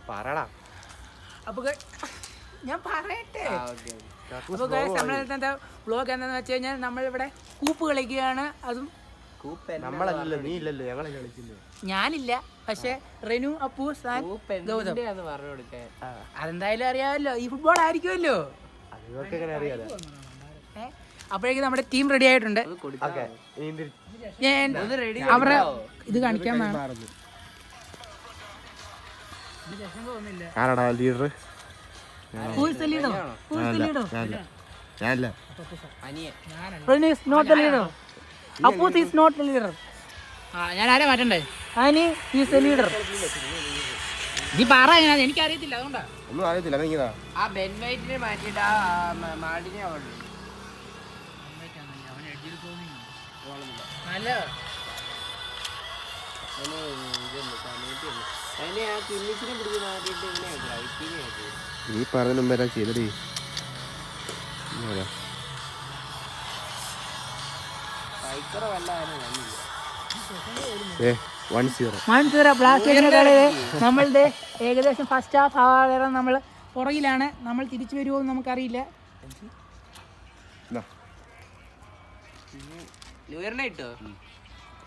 പറടാ. അപ്പൊ ഞാൻ പറയട്ടെ. അപ്പൊ നമ്മളെന്താ വ്ളോഗ് എന്താന്ന് വെച്ച് കഴിഞ്ഞാൽ നമ്മളിവിടെ കൂപ്പ് കളിക്കുകയാണ്. അതും നമ്മളല്ലല്ലോ, നീ ഇല്ലല്ലോ, ഞങ്ങളല്ലേ കളിക്കുന്നത്. ഞാനില്ല, പക്ഷെ റെനു, അപ്പു, ഗൗതം. അതെന്തായാലും അറിയാമല്ലോ, ഈ ഫുട്ബോൾ ആയിരിക്കുമല്ലോ. അപ്പോഴേക്കും നമ്മുടെ ടീം റെഡി ആയിട്ടുണ്ട്. അവരുടെ ഇത് കാണിക്കാൻ ലീഡർ ഞാൻ ആരെ മാറ്റണ്ടേ? ലീഡർ. നീ പറ, എനിക്കറിയത്തില്ല, അതുകൊണ്ടാ. ഒന്നും അറിയത്തില്ല. ആ ബെൻ വൈറ്റിനെ മാറ്റിയിട്ട് ആ മാഡിനെ നീ പറഞ്ഞ മുമ്പേ ചെയ്തടി. 1-0 ബ്ലാസ്റ്റേഴ്സിന്റെ കളിയില് നമ്മളുടെ ഏകദേശം ഫസ്റ്റ് ഹാഫ് ആവാതെ നമ്മൾ പുറകിലാണ്. നമ്മൾ തിരിച്ചു വരുമോ എന്ന് നമുക്കറിയില്ല.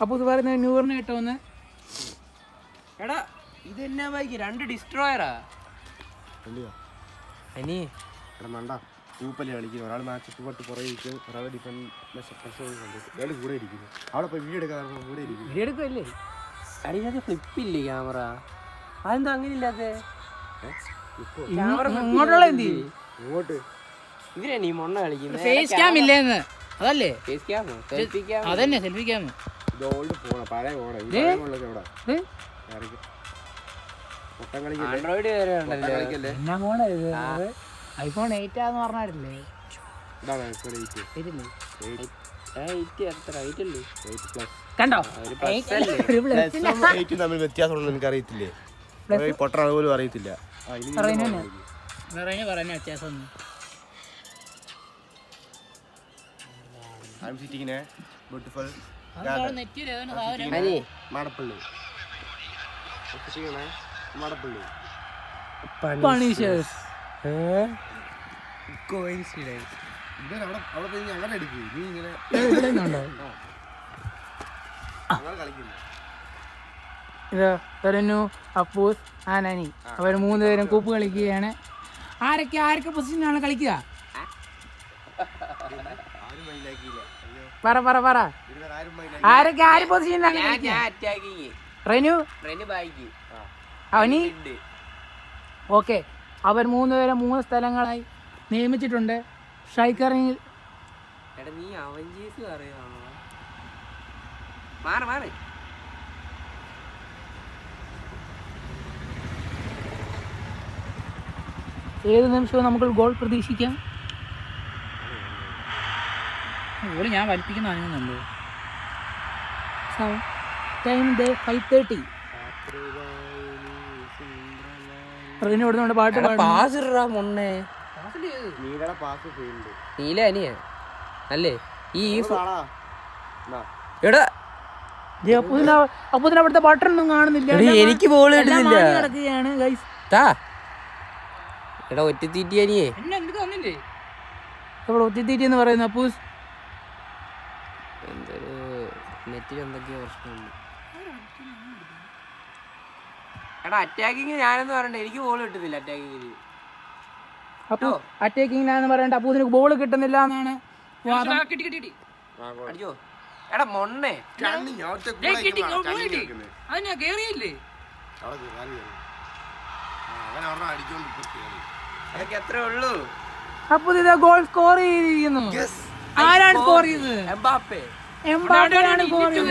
അപ്പൊ ഇത് പറയുന്നത് ന്യൂറിനെ കിട്ടുമെന്ന്. എടാ ഇത് എന്നാ ബൈക്ക്? 2 ഡിസ്ട്രോയറാ. പൂപ്പല് കളിക്കുന്നു. ഒരാൾ മാച്ച് പോട്ട് പുറകെ ഇരിക്കും, ഒരാൾ ഡിഫൻഡ് കൂടെ ഇരിക്കുന്നു. അവിടെ പോയി വീഡിയോ എടുക്കാൻ കൂടെ ഇരിക്കും. വീഡിയോ എടുക്കുമല്ലേ? അതിനകത്ത് ഫ്ലിപ്പില്ലേ ക്യാമറ? അതെന്താ അങ്ങനെ ഇല്ലാതെ? ഇങ്ങോട്ടുള്ള എന്ത് ഇങ്ങോട്ട് ഇതിനാ നീ മൊണ്ണ കളിക്കുന്നത്? ഫേസ് ക്യാം ഇല്ലേന്ന്. അതല്ലേ ഫേസ് ക്യാമോ? Selfie cam? അതന്നെ സെൽഫി ക്യാം. ഇത് ഓൾഡ് ഫോണാ, പഴയ ഫോണാ. ആൻഡ്രോയിഡ് വരെ ഉണ്ടല്ലോ. എന്നാ ഫോണാ ഇത്? ഐഫോൺ 8 ആന്ന് പറഞ്ഞാലല്ലേ? കണ്ടോ? തമ്മിൽ വ്യത്യാസമുള്ള എനിക്ക് അറിയത്തില്ലേ? പൊട്ടണ പോലും അറിയത്തില്ല. വ്യത്യാസം അപ്പൂസ്, ആനാനി, അവർ 3 പേരും കൂപ്പ് കളിക്കുകയാണ്. ആരൊക്കെ പൊസിഷനാണ് കളിക്കുക? പറ ആരൊക്കെ ആര് പൊസിഷനിലാണ്? റെനു, അവനി. ഓക്കെ, അവർ 3 പേരെ 3 സ്ഥലങ്ങളായി നിയമിച്ചിട്ടുണ്ട്. സ്ട്രൈക്കറിൽ ഏത് നിമിഷവും നമുക്ക് ഗോൾ പ്രതീക്ഷിക്കാം. അതുപോലെ ഞാൻ വലിപ്പിക്കുന്ന അറിയുന്നുണ്ട്. ടൈം 5:30. ഇവിടുന്ന് പാട്ട് നീല അനിയ അല്ലേ ഈ എടാ അപ്പൂതിന് അവിടുത്തെ ബട്ടൺ ഒന്നും കാണുന്നില്ല. എനിക്ക് ബോൾ കിട്ടുന്നില്ല. എടാ ഒറ്റത്തീറ്റി അനിയേ ഒറ്റത്തീറ്റി എന്ന് പറയുന്നു. അപ്പൂസ് എന്തൊരു നെറ്റിൽ എന്തൊക്കെയോ പ്രശ്നമുണ്ട്. എടാ അറ്റാക്കിങ് ഞാനെന്ന് പറയണ്ട, എനിക്ക് ബോൾ കിട്ടുന്നില്ല അറ്റാക്കിങ്ങിന്. അപ്പോ അറ്റാക്കിങ്ങിനാന്ന് പറയണ്ട, അപ്പൂസിന് ബോൾ കിട്ടുന്നില്ല എന്നാണ്. അടിച്ചോ എടാ മൊണ്ണേ. അതൊക്കെ എത്രേ ഉള്ളൂ. അപ്പൊ ഇതാ ഗോൾ സ്കോർ ചെയ്തിരിക്കുന്നു. ആരാണ് സ്കോർ ചെയ്തത്? എംബാപ്പേ. എംബാപ്പയാണ് സ്കോർ ചെയ്തത്.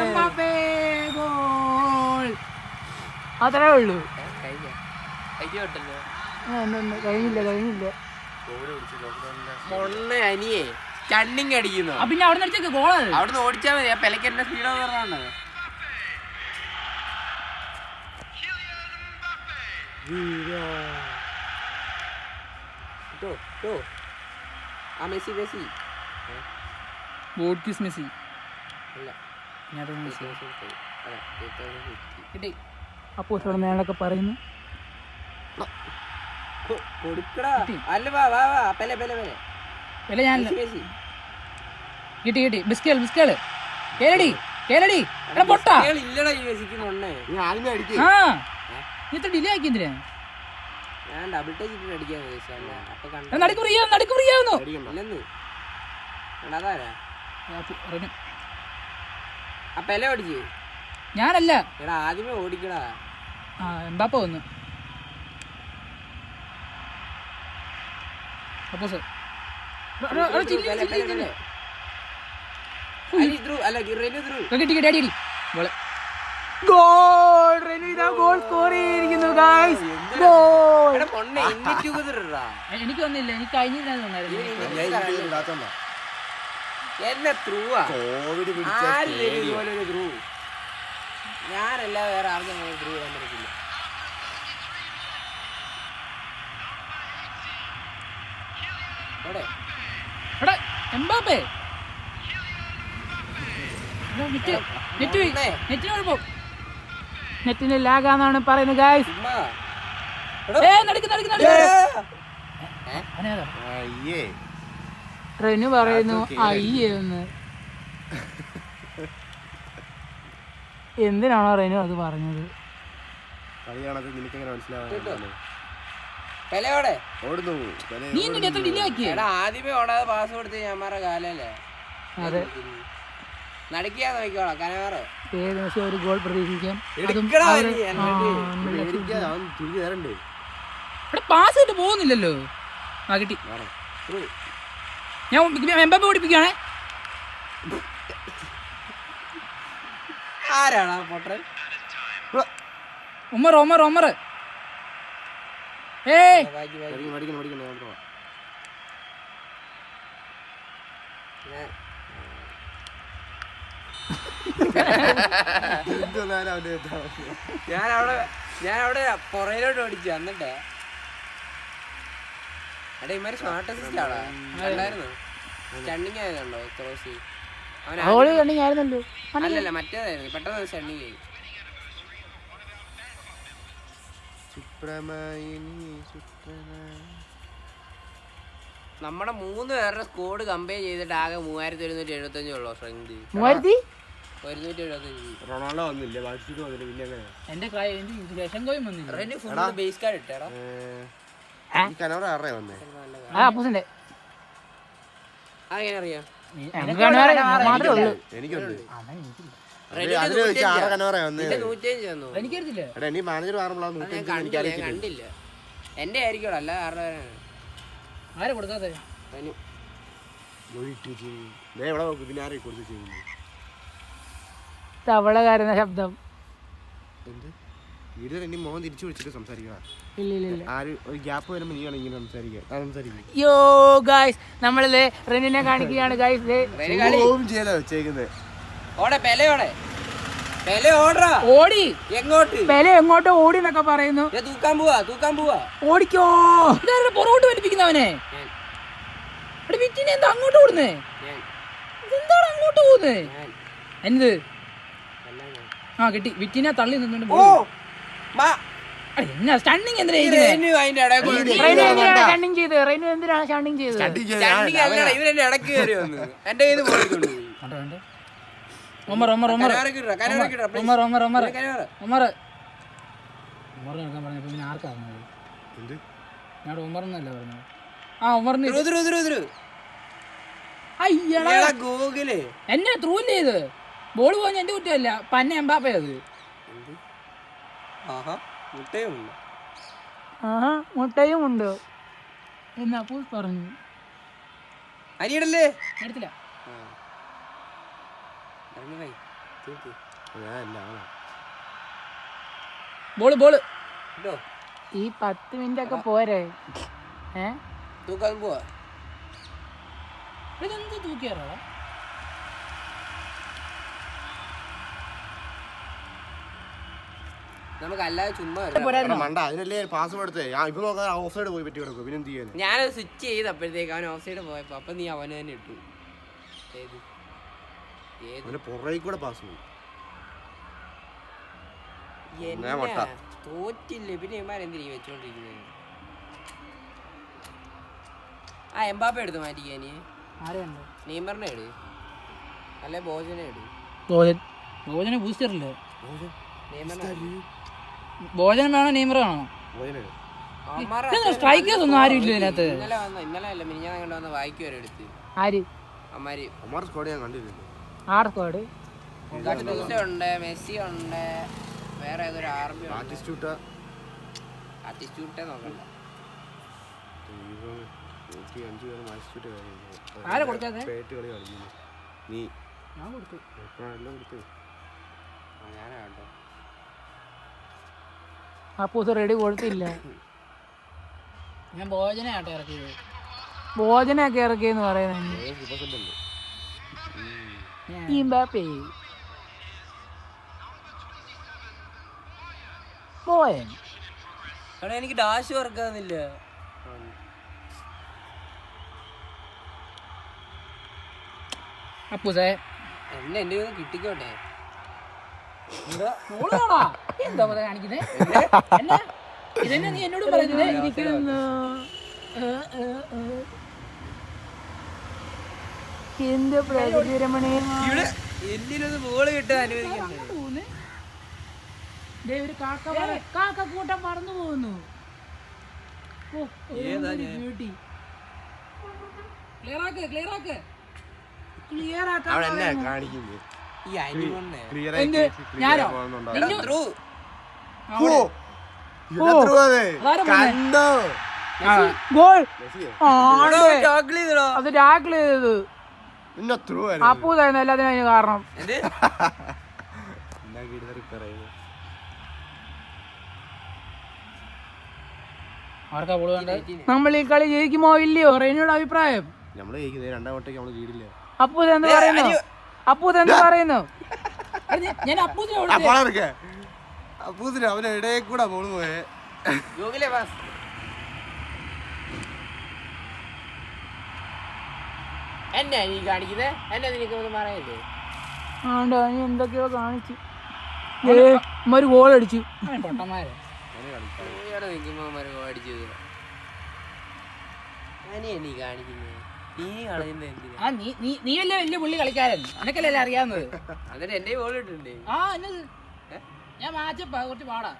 Mbappé goal. അത്രേ ഉള്ളൂ. കഴിഞ്ഞില്ല. മൊണ്ണ അനിയേ ചണ്ണിങ് അടിക്കുന്നു. പിന്നെ അവിടെ നിന്ന് ഗോൾ അവിടുന്ന് ഓടിച്ചാൽ മതി. ആ പെലക്കന്റെ സ്പീഡ് പറഞ്ഞാണ്. മെസ്സി അല്ല കിട്ടി. അപ്പോൾ മേളൊക്കെ പറയുന്നു കൊടുക്കടാ. അല്ല വാ വാ വാ പെലെ പെലെ പെലെ വില ഞാൻ കിട്ടി കിട്ടി. ബിസ്കേൾ കേരടി എടാ പൊട്ടാ. ഇല്ലടാ ഈ മെസ്സിക്കുന്നുണ്ടേ. നീ ആദ്യമേ അടിക്കും. ആ നീ ഇത്ര ഡിലേ ആക്കി എന്തിനാ? ഞാൻ ഡബിൾ ടച്ച് ഇട്ട് അടിക്കാൻ ഉദ്ദേശിച്ചല്ല. അപ്പൊ കണ്ടു നടുക്കുറിയാവുന്നു. ഇല്ലെന്ന് അതാരാ ആ പെല ഓടിച്ച്. ഞാനല്ല. എടാ ആദ്യമേ ഓടിക്കടാ. ആ എംബാപ്പ വന്നു. അപ്പൊ സർ എനിക്ക് വന്നില്ല. എനിക്ക് കഴിഞ്ഞില്ല. എന്നെ ത്രൂവാ കോവിഡ് ആര് തരും ഇതുപോലെ ഒരു ത്രൂ? ഞാനല്ല വേറെ ആർക്കും ത്രൂ ചെയ്യാൻ പറ്റില്ല. എംബാപ്പേ നെറ്റിന് ലാഗാന്നാണ് പറയുന്നത് ഗായ്സ്. റെനു പറയുന്നു അയ്യെന്ന്. എന്തിനാണോ റെനു അത് പറഞ്ഞത്? ആദ്യമേ ഓടാതെ പാസ് കൊടുത്ത് ഞാൻ മാറ കാലല്ലേ. അതെ നടക്കിയാ നോക്കിക്കോളാം കനവാറ്. ഒരു ഗോൾ പ്രതീക്ഷിക്കാം. പാസ് ചെയ്തിട്ട് പോകുന്നില്ലല്ലോ. ആ കിട്ടി. ഞാൻ എംബാപ്പെ ഓടിപ്പിക്കുകയാണേ. ആരാണ് പൊട്ടൻ? ഉമർ ഏയ് ഞാനവിടെ പുറയിലോട്ട് ഓടിച്ചു എന്നിട്ടേ. എടാ ഇമാര് സ്മാർട്ട് അസിസ്റ്റ് ആളാ അല്ലായിരുന്നു. സ്റ്റണ്ണിങ് ആയതുണ്ടോ ക്രോസി? അല്ലല്ല മറ്റേതായിരുന്നു. പെട്ടെന്ന് സ്റ്റണ്ണിങ് ആയി. നമ്മുടെ 3 പേരുടെ സ്കോഡ് കമ്പയർ ചെയ്തിട്ട് ആകെ 3175 ഉള്ളൂ സ്ട്രെങ്ത്. 175. റൊണാൾഡോ വന്നില്ല, ബാക്കിക്ക് വന്നില്ല. പിന്നെ ഫുൾ ബേസ് കാർഡ് ഇട്ടേടാ. ഈ കനോറ ആരുടെ വന്നേ? അതെങ്ങനെ അറിയാം? എനിക്കുണ്ട്. എനിക്കറിയില്ല. നീ മാനേജർ കണ്ടില്ല. എന്റെ ആയിരിക്കും അല്ല ആരെ കൊടുക്കാതെ തവളകാരുന്ന ശബ്ദം. മോഹൻ തിരിച്ചു വിളിച്ചിട്ട് സംസാരിക്കണം. യോ ഗായ്സ് നമ്മളിത് റെനിനെ കാണിക്കുകയാണ് ഗായ്സ്. ഓടി എങ്ങോട്ടോ ഓടി എന്നൊക്കെ പറയുന്നു. ഓടിക്കോ പുറകോട്ട് വലിപ്പിക്കുന്നവനെ. വിറ്റിനെ എന്താ അങ്ങോട്ട് ഓടുന്നേ? എന്താണ് അങ്ങോട്ട് പോകുന്നേ? എന്ത്? ആ കിട്ടി. വിറ്റിനെ തള്ളി നിന്നുണ്ട്. സ്റ്റണ്ണിങ് എന്തിനാ സ്റ്റണ്ണിങ് ചെയ്തത്? എന്നെ ത്രൂല്ലേ ഇത്? ബോള് പോകാൻ എന്റെ കുറ്റമല്ല, പന്നെ എംബാപ്പേ അത്. മുട്ടയും ഉണ്ട് എന്നാ പറഞ്ഞു. അരിയിടല്ലേ? എടുത്തില്ല. ബോള് ഈ 10 മിനിറ്റ് ഒക്കെ പോരെ? തൂക്കാൻ പോവാ. ഇതെന്ത് തൂക്കിയാറോ? നമുക്ക് അല്ലാതെ ചുമ്മാ ഞാൻ സ്വിച്ച് ചെയ്തപ്പോഴത്തേക്ക് അവൻ ഓഫ് സൈഡ് പോയപ്പോ അപ്പൊ നീ അവന് തന്നെ ഇട്ടു. അവന്റെ പുറകിൽ കൂടെ പാസ് ചെയ്യും. തോറ്റില്ലേ പിന്നെ ഇമാരെന്തിനീ വെച്ചോണ്ടിരിക്കുന്നത്? ആ എംബാപ്പ എടുത്ത് മാറ്റിക്കാനി. ആരെയുണ്ട്? നെയ്മറിനെ എടു, അല്ലെ ഭോജനെ എടു. ഭോജന ബൂസ്റ്ററില്ലേ? നെയ്മറിനെ ഭോജനം വേണോ നെയ്മർ വേണോ? സ്ട്രൈക്കേഴ്സ് ഒന്നും ആരും ഇല്ല ഇതിനകത്ത്. ഇന്നലെ അല്ല മിനിഞ്ഞാൻ കണ്ടു വന്ന വായിക്ക് വരെ എടുത്ത്. ആര്? അമ്മാർ സ്ക്വാഡ് ഞാൻ കണ്ടിരുന്നു. ആടെ സ്ക്വാഡ് ഉണ്ട്, മെസ്സി ഉണ്ട്, വേറെ ഏതൊരു ആർമി ആർട്ടിസ്റ്റൂട്ടാ നോക്കണ്ട. ആരെ കൊടുക്കാതെ? പേറ്റ് കളി കളിക്കുന്നു നീ. ഞാൻ കൊടുത്തു. എല്ലാം കൊടുത്തു. ഞാനാ കേട്ടോ. അപ്പൂസ് റെഡി കൊടുത്തില്ല. ഞാൻ ഭോജനയാട്ടെ ഇറക്കിയത്. ഭോജനൊക്കെ ഇറക്കിയെന്ന് പറയുന്നത് എനിക്ക് ഡാഷ് വർക്കാന്നില്ല. അപ്പൂസേ എന്നെ എന്റെ കിട്ടിക്കോട്ടെ. എന്താ കാണിക്കുന്നത്? ഇതെന്നെ നീ എന്നോട് പറയുന്നത് ഇരിക്കുന്നു. എന്റെ പ്രകൃതിരമണീയ എന്തിനൊന്ന് ബോള് കിട്ടാൻ അനുവദിക്കണ്ടേ? ഒരു കാക്ക കൂട്ടം പറന്നു പോകുന്നു. അപ്പൂതായിരുന്നു എല്ലാത്തിനും അതിന് കാരണം. നമ്മൾ ഈ കളി ജയിക്കുമോ ഇല്ലയോ? റെയിനോട് അഭിപ്രായം? അപ്പൂതെന്ത് പറയുന്നു? അപ്പൂതെന്ത് പറയുന്നു? ഞാൻ അപ്പൂസിന് അവന്റെ ഇടയിൽ കൂടെ ബോള് പോയേ. എന്നാ നീ കാണിക്കുന്നേ? എന്നാ നിനക്കൊന്നും പറയല്ലേ? എന്തൊക്കെയോ കാണിച്ചു. ഒരു ഗോൾ അടിച്ചു. പൊട്ടന്മാരെ അടിച്ചത് നീ കാണിക്കുന്നേ? നീ വല്ല വലിയ പുള്ളി കളിക്കാരൻ, നിനക്കല്ലേ അറിയാവുന്നത്. എന്നിട്ട് എന്റെ ഗോൾ ഇട്ടുണ്ട്. ഞാൻ മാച്ചപ്പാ കുറച്ച് പാടാ.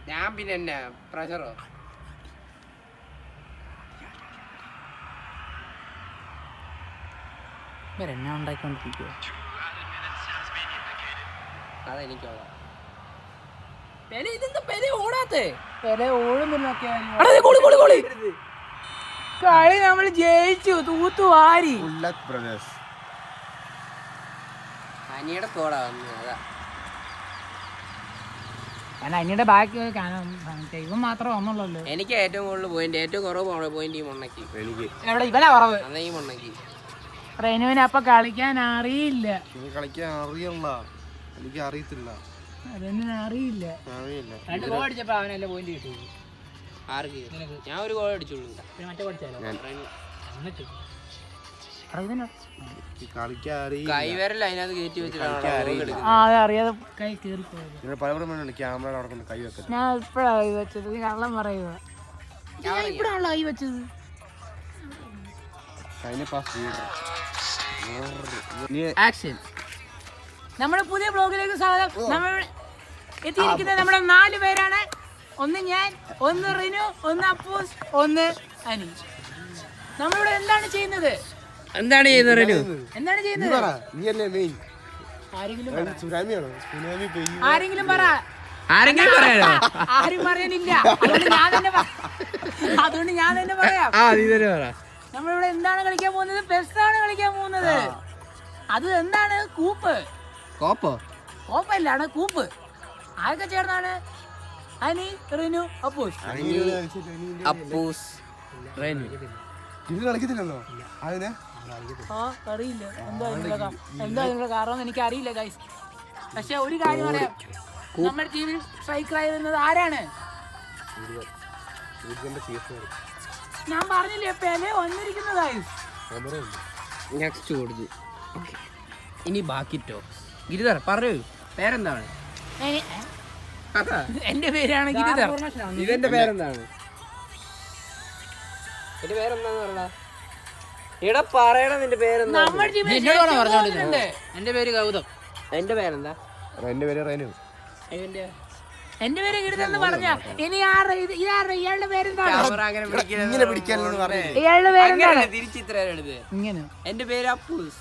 ഞാൻ പിന്നെ എന്നാ പ്രഷറോ? എന്നെ ഉണ്ടാക്കിക്കൊണ്ടിരിക്കുക. അതെനിക്കോളാം. കളി നമ്മൾ ജയിച്ചു, തൂത്തു വാരി. അനിയുടെ തോടാ വന്നു. അതാ അനിയുടെ ബാക്കി ഇവൻ മാത്രമേ വന്നുള്ളൂ. എനിക്ക് ഏറ്റവും കൂടുതൽ പോയിന്റ്, ഏറ്റവും കുറവ് പോയിന്റ് ഈ മൊണ്ണയ്ക്ക്. എവിടെ ഇവനാ കുറവ്? അതാ ഈ മൊണ്ണയ്ക്ക്. റെനുവിന് അപ്പൊ കളിക്കാൻ അറിയില്ല. കളിക്കാൻ അറിയല്ല, എനിക്ക് അറിയത്തില്ല. അറിയില്ല. 2 ഗോൾ അടിച്ചപ്പോ അവനല്ലേ പോയിന്റ് കിട്ടി. ആർക്ക്? ഞാൻ ഒരു ഗോൾ അടിച്ചുള്ളൂ. മറ്റേ പഠിച്ചാലോ? കൈവരല്ല അതിനകത്ത് കയറ്റി വെച്ചിട്ടാണ് അറിയാതെ കൈ കേറിപ്പോയത്. ഞാൻ ഇപ്പഴാ കൈ വെച്ചത്. കള്ളം പറയുക. ഇപ്പഴാണല്ലോ കൈ വെച്ചത്. ആക്ഷൻ. നമ്മുടെ പുതിയ ബ്ലോഗിലേക്ക് സ്വാഗതം. നമ്മൾ എത്തിയിരിക്കുന്നത് നമ്മുടെ 4 പേരാണ്. ഒന്ന് ഞാൻ, ഒന്ന് റിനു, ഒന്ന് അപ്പൂസ്, ഒന്ന് അനി. നമ്മളിവിടെ എന്താണ് ചെയ്യുന്നത്? എന്താണ് ചെയ്യുന്നത് റിനു? എന്താണ് ചെയ്യുന്നത്? ആരെങ്കിലും പറ. ആരെങ്കിലും പറയാനോ? ആരും പറയാനില്ല. അതുകൊണ്ട് ഞാൻ തന്നെ പറയാം. നമ്മളിവിടെ എന്താണ് കളിക്കാൻ പോകുന്നത്? പെസ്സാണ് കളിക്കാൻ പോകുന്നത്. അത് എന്താണ്? കൂപ്പ്. കോപ്പല്ലാണ്, കൂപ്പ്. ആരൊക്കെ ചേർന്നാണ്? അനി, റിനു, അപ്പൂസ്. കളിക്കത്തില്ലല്ലോ അതിനെ. അറിയില്ല എന്താ നിങ്ങളുടെ കാരണം എനിക്ക് അറിയില്ല ഗൈസ്. പക്ഷെ ഒരു കാര്യം പറയാം, നമ്മുടെ ടീമിൽ സ്ട്രൈക്കറായി വരുന്നത് ആരാണ്? ഞാൻ പറഞ്ഞില്ലേ, പെലെ വന്നിരിക്കുന്നു ഗൈസ്. ഇനി ബാക്കി ടോക്സ്. ഗിരിധർ പറയൂ, പേരെന്താണ്? എന്റെ പേരാണ് ഗിരിധർ. ഇതെന്റെ പേരെന്താണ്? എന്റെ പേരെന്താന്ന് പറയടാ. എടാ പറയണ നിന്റെ പേരെന്താ? എന്റെ പേര് ഗൗതം. എന്റെ പേരെന്താ? എന്റെ പേര് റെനു. എന്റെ പേര് ഗിരിധർ എന്ന് പറഞ്ഞ ഇനി ഇയാളുടെ പേരെന്താണ്? ഇങ്ങനെ പിടിക്കാനൊന്നും പറഞ്ഞു. ഇയാളുടെ പേരെന്താണ്? തിരിച്ചിത്ര എഴുത്. ഇങ്ങനെ എന്റെ പേര് അപ്പൂസ്.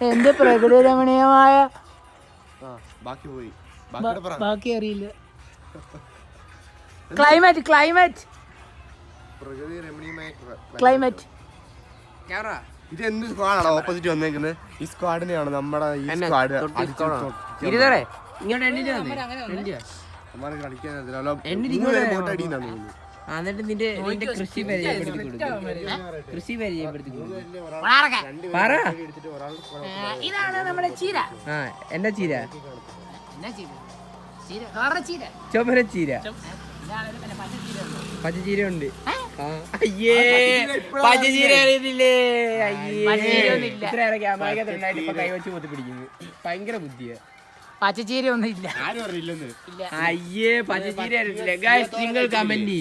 എന്റെ പ്രകൃതി രമണീയമായ ബാക്കി പോയി. ബാക്കി അറിയില്ല. ക്ലൈമറ്റ് ക്ലൈമറ്റ് പ്രകൃതി രമണീയമായ ക്ലൈമറ്റ്. ഇത് എന്ത് സ്ക്വാഡാണ് ഓപ്പോസിറ്റ് വന്നേക്കുന്നത്? ഈ സ്ക്വാഡിനെയാണ് നമ്മുടെ ഈ സ്ക്വാഡ് ഗിരിധറേ ഇങ്ങോട്ട് എണ്ണിട്ട് വന്നേ. കളിക്കാൻ എന്നിട്ട് നിന്റെ കൃഷി പരിചയപ്പെടുത്തി കൊടുക്കും. കൃഷി പരിചയപ്പെടുത്തി കൊടുക്കും. പറ. ഇതാണ് നമ്മുടെ ചീര. ആ എന്റെ ചീര. ചീര ചുമര ചീര. പച്ചച്ചീര ഉണ്ട്. അയ്യേ പച്ചച്ചീര അറിയത്തില്ലേ? ക്യാമറ ഇപ്പൊ കൈവച്ച് പൊത്തി പിടിക്കുന്നു. ഭയങ്കര ബുദ്ധിയാ. പച്ചച്ചീര ഒന്നും ഇല്ല. അയ്യേ പച്ചച്ചീര അറിയത്തില്ല. ഗൈസ് നിങ്ങൾ കമന്റ്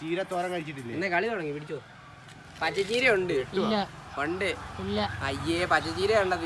ചീര തോരൻ കഴിച്ചിട്ടില്ലേ? എന്നാ കളി തുടങ്ങി. പിടിച്ചോ. പച്ചച്ചീര ഉണ്ട് ഇല്ല ഉണ്ട്. ഇല്ല അയ്യേ പച്ചച്ചീര കണ്ടത്.